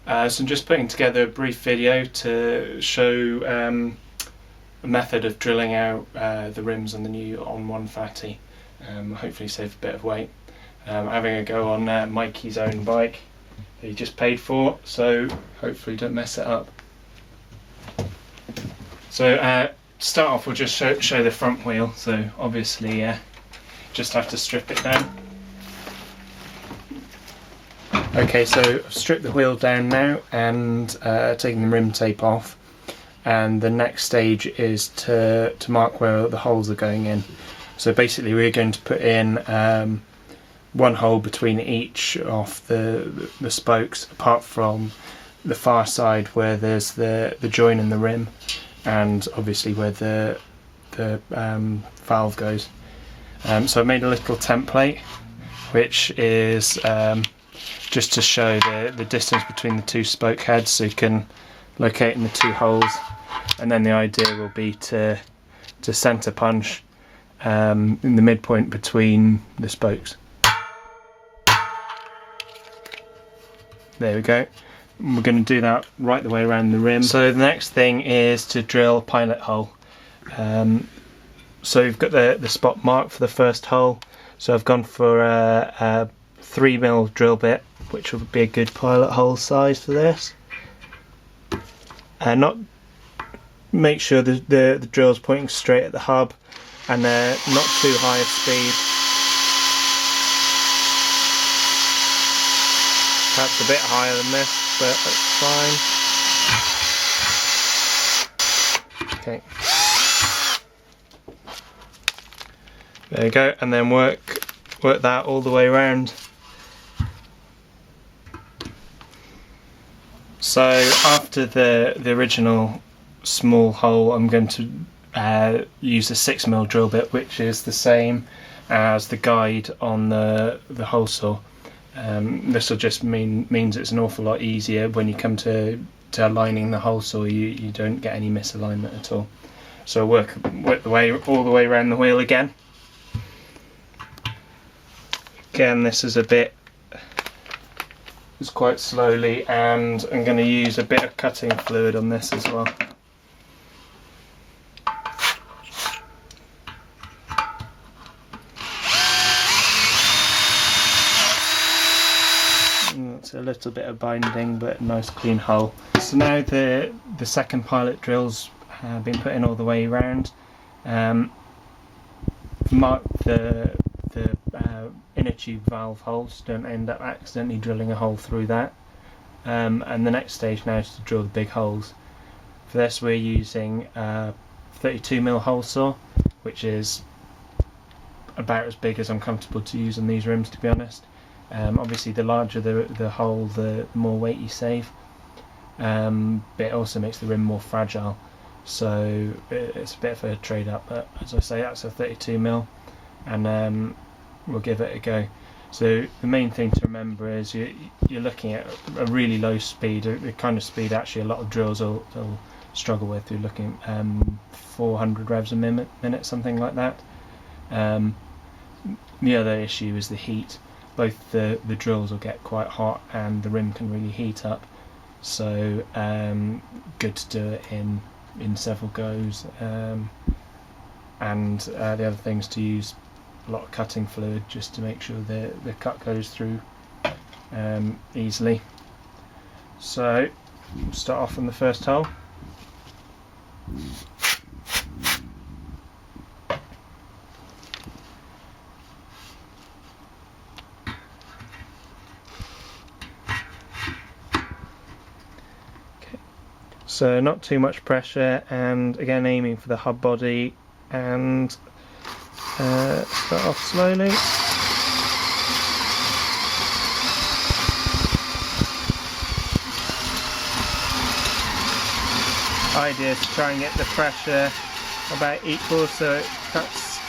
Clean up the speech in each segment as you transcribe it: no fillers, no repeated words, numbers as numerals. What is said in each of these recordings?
So I'm just putting together a brief video to show a method of drilling out the rims on the new On1Fatty. Hopefully save a bit of weight. Having a go on Mikey's own bike that he just paid for, so hopefully don't mess it up. So to start off, we'll just show the front wheel. So obviously just have to strip it down. Okay, so I've stripped the wheel down now and taking the rim tape off, and the next stage is to mark where the holes are going in. So basically we're going to put in one hole between each of the spokes, apart from the far side where there's the join in the rim, and obviously where the valve goes. So I made a little template which is just to show the distance between the two spoke heads, so you can locate in the two holes, and then the idea will be to centre punch in the midpoint between the spokes. There we go. We're going to do that right the way around the rim. So the next thing is to drill a pilot hole. So we've got the spot marked for the first hole, so I've gone for a 3mm drill bit, which will be a good pilot hole size for this. And make sure the drill's pointing straight at the hub, and not too high of speed. Perhaps a bit higher than this, but that's fine. Okay. There you go, and then work that all the way around. So after the original small hole, I'm going to use a 6mm drill bit, which is the same as the guide on the hole saw. This will just means it's an awful lot easier when you come to aligning the hole saw. You don't get any misalignment at all. So work the way all the way around the wheel again. Again, this is it's quite slowly, and I'm going to use a bit of cutting fluid on this as well. It's a little bit of binding, but a nice clean hole. So now the second pilot drill's been put in all the way around. Mark the inner tube valve holes, don't end up accidentally drilling a hole through that. And the next stage now is to drill the big holes. For this we're using a 32mm hole saw, which is about as big as I'm comfortable to use on these rims, to be honest. Obviously the larger the hole, the more weight you save, but it also makes the rim more fragile, so it's a bit of a trade-up. But as I say, that's a 32mm, and we'll give it a go. So the main thing to remember is you're looking at a really low speed, the kind of speed actually a lot of drills will struggle with. You're looking at 400 revs a minute, something like that. The other issue is the heat. Both the drills will get quite hot, and the rim can really heat up, so good to do it in several goes. And the other thing is to use a lot of cutting fluid, just to make sure the cut goes through easily. So we'll start off on the first hole. So not too much pressure, and again aiming for the hub body, and start off slowly. Idea is to try and get the pressure about equal, so it cuts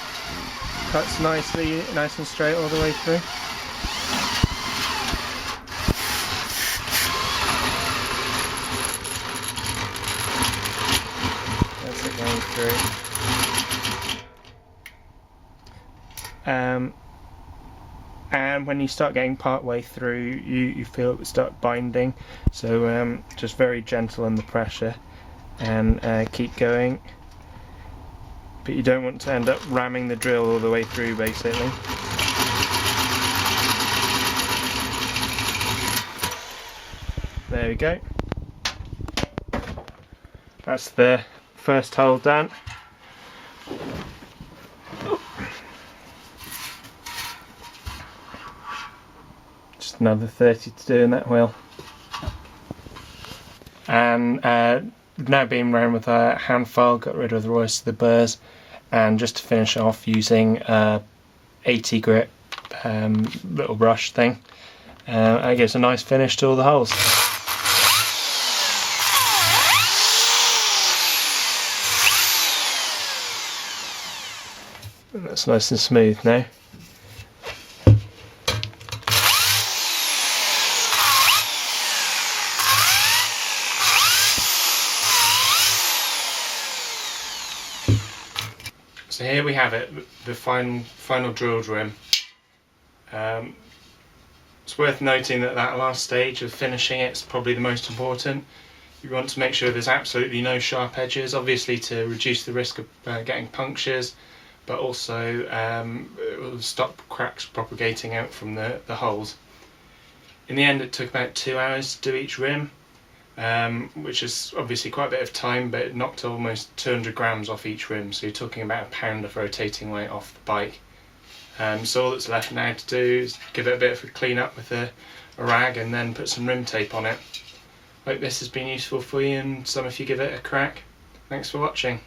nicely, nice and straight all the way through. Going through. and when you start getting part way through, you feel it start binding, so just very gentle on the pressure and keep going, but you don't want to end up ramming the drill all the way through basically. There we go, that's the first hole done. Just another 30 to do in that wheel. And now been round with a hand file, got rid of the rest of the burrs, and just to finish off using 80 grit little brush thing. That gives a nice finish to all the holes. And that's nice and smooth now. So here we have it, the final drilled rim. It's worth noting that that last stage of finishing it is probably the most important. You want to make sure there's absolutely no sharp edges, obviously to reduce the risk of getting punctures, but also it will stop cracks propagating out from the holes. In the end it took about 2 hours to do each rim, which is obviously quite a bit of time, but it knocked almost 200 grams off each rim, so you're talking about a pound of rotating weight off the bike. So all that's left now to do is give it a bit of a clean up with a rag and then put some rim tape on it. Hope this has been useful for you and some of you give it a crack. Thanks for watching.